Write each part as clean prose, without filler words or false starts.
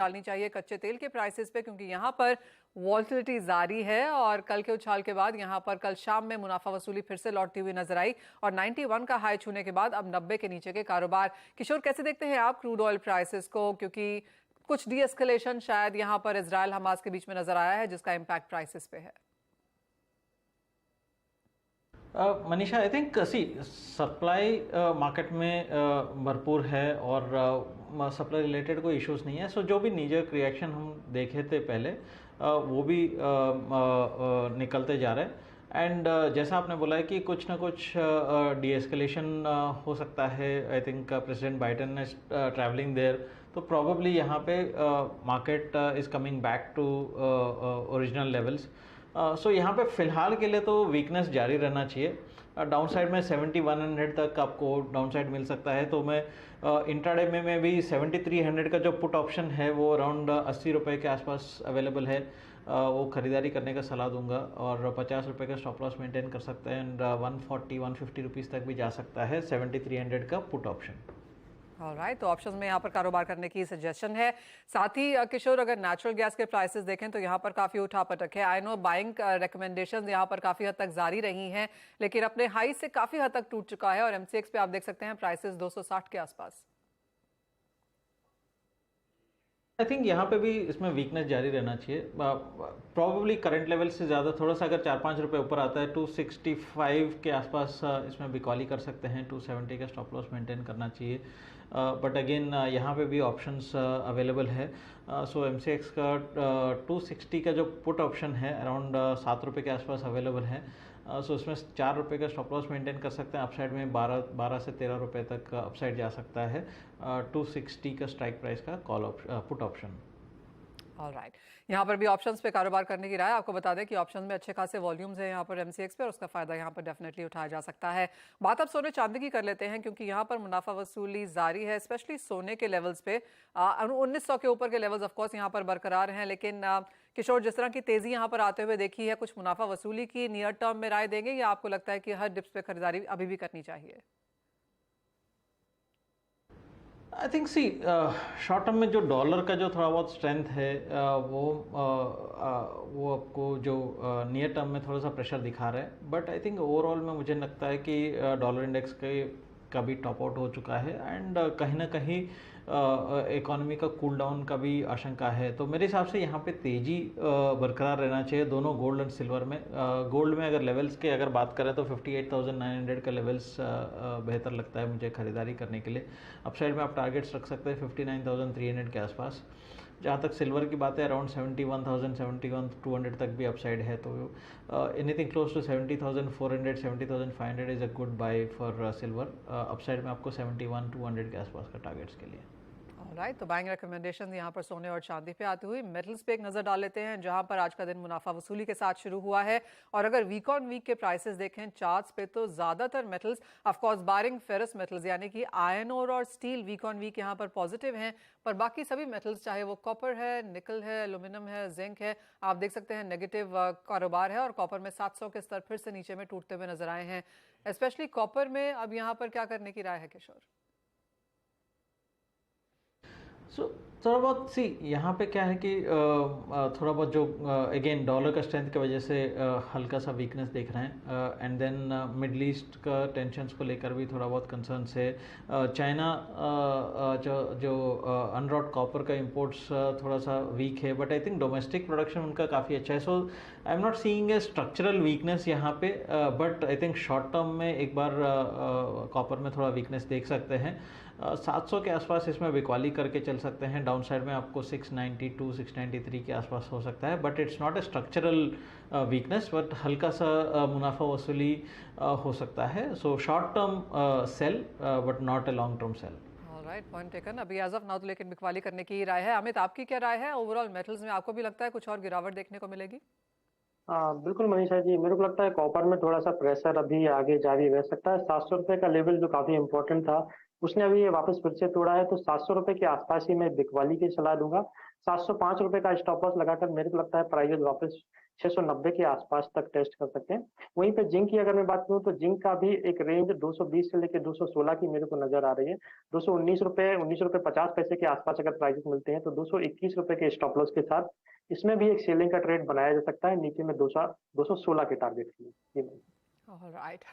डालनी चाहिए कच्चे तेल के प्राइसेस पे, क्योंकि यहाँ पर वॉल्टिलिटी जारी है और कल के उछाल के बाद यहाँ पर कल शाम में मुनाफा वसूली फिर से लौटती हुई नजर आई और 91 का हाई छूने के बाद अब 90 के नीचे के कारोबार। किशोर, कैसे देखते हैं आप क्रूड ऑयल प्राइसेस को, क्योंकि कुछ डी एस्केलेशन शायद यहाँ पर इजराइल हमास के बीच में नजर आया है जिसका इम्पैक्ट प्राइसेस पे है? Manisha, I think see supply market में भरपूर है और सप्लाई रिलेटेड कोई इश्यूज नहीं है। सो जो भी नीजर रिएक्शन हम देखे थे पहले वो भी निकलते जा रहे हैं। एंड जैसा आपने बोला है कि कुछ ना कुछ डी एस्केलेशन हो सकता है। I think president Biden is travelling there, तो प्रॉबेबली यहाँ पे market is coming back to original levels. So यहाँ पे फिलहाल के लिए तो वीकनेस जारी रहना चाहिए। डाउन साइड में 7100 तक आपको डाउन साइड मिल सकता है। तो मैं इंट्राडे में भी 7300 का जो पुट ऑप्शन है वो अराउंड 80 रुपये के आसपास अवेलेबल है। वो खरीदारी करने का सलाह दूंगा और 50 रुपये का स्टॉप लॉस मेंटेन कर सकते हैं। एंड 140-150 रुपीज़ तक भी जा सकता है 7300 का पुट ऑप्शन। ऑलराइट, तो ऑप्शंस में यहाँ पर कारोबार करने की सजेशन है। साथ ही किशोर, अगर नेचुरल गैस के प्राइसेस देखें तो यहाँ पर काफी उठापटक है। आई नो बाइंग रिकमेंडेशंस यहाँ पर काफी हद तक जारी रही हैं, लेकिन अपने हाई से काफी हद तक टूट चुका है और एमसीएक्स पे आप देख सकते हैं प्राइसेस 260 के आसपास। आई थिंक यहाँ पे भी इसमें वीकनेस जारी रहना चाहिए। प्रॉबेबली करंट लेवल से ज़्यादा थोड़ा सा अगर 4-5 रुपये ऊपर आता है 265 के आसपास इसमें बिकॉली कर सकते हैं। 270 का स्टॉप लॉस मेंटेन करना चाहिए। बट अगेन यहाँ पे भी ऑप्शंस अवेलेबल है। सो एमसीएक्स का 260 का जो पुट ऑप्शन है अराउंड 7 रुपये के आसपास अवेलेबल है। सो उसमें 4 रुपये का स्टॉप लॉस मेंटेन कर सकते हैं। अपसाइड में 12 से 13 रुपये तक अपसाइड जा सकता है 260 का स्ट्राइक प्राइस का कॉल पुट ऑप्शन। ऑलराइट, यहाँ पर भी ऑप्शंस पे कारोबार करने की राय। आपको बता दें कि ऑप्शंस में अच्छे खासे वॉल्यूम्स हैं यहाँ पर एमसीएक्स पे और उसका फायदा यहाँ पर डेफिनेटली उठाया जा सकता है। बात अब सोने चांदी की कर लेते हैं, क्योंकि यहाँ पर मुनाफा वसूली जारी है, स्पेशली सोने के लेवल्स पे। 1900 के ऊपर के लेवल्स ऑफकोर्स यहाँ पर बरकरार हैं, लेकिन किशोर, जिस तरह की तेजी यहाँ पर आते हुए देखी है, कुछ मुनाफा वसूली की नियर टर्म में राय देंगे या आपको लगता है कि हर डिप्स पे खरीदारी अभी भी करनी चाहिए? I think see short term में जो डॉलर का जो थोड़ा बहुत स्ट्रेंथ है वो आपको जो नियर टर्म में थोड़ा सा प्रेशर दिखा रहा है। बट आई थिंक ओवरऑल में मुझे लगता है कि डॉलर इंडेक्स का भी टॉप आउट हो चुका है एंड कहीं ना कहीं इकोनॉमी का कूल डाउन का भी आशंका है। तो मेरे हिसाब से यहाँ पे तेज़ी बरकरार रहना चाहिए दोनों गोल्ड एंड सिल्वर में। गोल्ड में अगर लेवल्स के अगर बात करें तो 58,900 का लेवल्स बेहतर लगता है मुझे खरीदारी करने के लिए। अपसाइड में आप टारगेट्स रख सकते हैं 59,300 के आसपास। जहाँ तक सिल्वर की बात है अराउंड 71,000 71,200 तक भी अपसाइड है। तो anything close to 70,400 70,500 is a good buy for silver. Upside में आपको 71,200 के आसपास का टारगेट्स के लिए। राइट, तो बाइंग रिकमेंडेशन यहाँ पर सोने और चांदी पे आती हुई मेटल्स पे एक नजर डाल लेते हैं, जहां पर आज का दिन मुनाफा वसूली के साथ शुरू हुआ है। और अगर वीक ऑन वीक के प्राइसेस देखें चार्ट्स पे तो ज्यादातर metals, of course barring ferrous metals यानी कि आयरन ओर और स्टील, वीक ऑन वीक यहाँ पर पॉजिटिव हैं। पर बाकी सभी मेटल्स, चाहे वो कॉपर है, निकल है, एल्यूमिनियम है, जिंक है, आप देख सकते हैं नेगेटिव कारोबार है। और कॉपर में 700 के स्तर फिर से नीचे में टूटते हुए नजर आए हैं। स्पेशली कॉपर में अब यहाँ पर क्या करने की राय है किशोर? सो थोड़ा बहुत सी यहाँ पे क्या है कि थोड़ा बहुत जो अगेन डॉलर का स्ट्रेंथ की वजह से हल्का सा वीकनेस देख रहे हैं। एंड देन मिडल ईस्ट का टेंशन्स को लेकर भी थोड़ा बहुत कंसर्न है। चाइना जो अनरॉड कॉपर का इंपोर्ट्स थोड़ा सा वीक है, but I think domestic production उनका काफ़ी अच्छा है। So I am not seeing a structural weakness यहाँ पे, but I think short term में एक बार कॉपर में थोड़ा वीकनेस देख सकते हैं। 700 के आसपास इसमें बिकवाली करके चल सकते हैं। डाउन साइड में आपको 692 693 के आसपास हो सकता है। But it's not a structural weakness, but हल्का सा मुनाफा वसूली हो सकता है। So short term sell but not a long term sell. Right, point taken. अभी एज ऑफ नाउ तो लेकिन बिकवाली करने की राय है। अमित, आपकी क्या राय है? ओवरऑल मेटल्स में आपको भी लगता है कुछ और गिरावट देखने को मिलेगी? हाँ बिल्कुल मनीषा जी, मेरे को लगता है कॉपर में थोड़ा सा प्रेशर अभी आगे जारी रह सकता है। 700 रुपये का लेवल जो काफी इंपॉर्टेंट था, उसने अभी ये वापस फिर से तोड़ा है, तो 700 रुपए के आसपास ही मैं बिकवाली की सलाह दूंगा। 705 रुपए का स्टॉप लॉस लगाकर मेरे को लगता है प्राइस वापस 690 के आसपास तक टेस्ट कर सकते हैं। वहीं पे जिंक की अगर मैं बात करूं तो जिंक का भी एक रेंज 220 से लेकर 216 की मेरे को नजर आ रही है। 219 रुपए 19 रुपए 50 पैसे के आसपास अगर प्राइसेस मिलते हैं तो 221 रुपए के स्टॉप लॉस के साथ इसमें भी एक सेलिंग का ट्रेड बनाया जा सकता है, नीचे में 216 के टारगेट के लिए। ऑलराइट,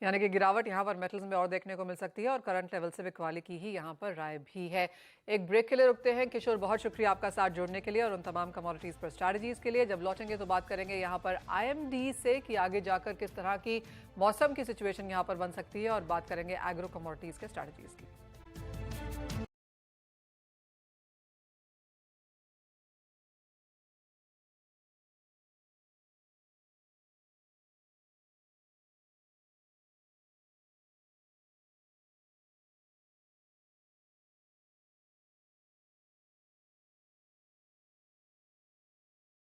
यानी कि गिरावट यहाँ पर मेटल्स में और देखने को मिल सकती है और करंट लेवल से बिकवाली की ही यहाँ पर राय भी है। एक ब्रेक के लिए रुकते हैं। किशोर, बहुत शुक्रिया आपका साथ जोड़ने के लिए और उन तमाम कमोडिटीज पर स्ट्रैटेजीज के लिए। जब लौटेंगे तो बात करेंगे यहाँ पर IMD से कि आगे जाकर किस तरह की मौसम की सिचुएशन यहाँ पर बन सकती है और बात करेंगे एग्रो कमोडिटीज के स्ट्रैटेजीज की।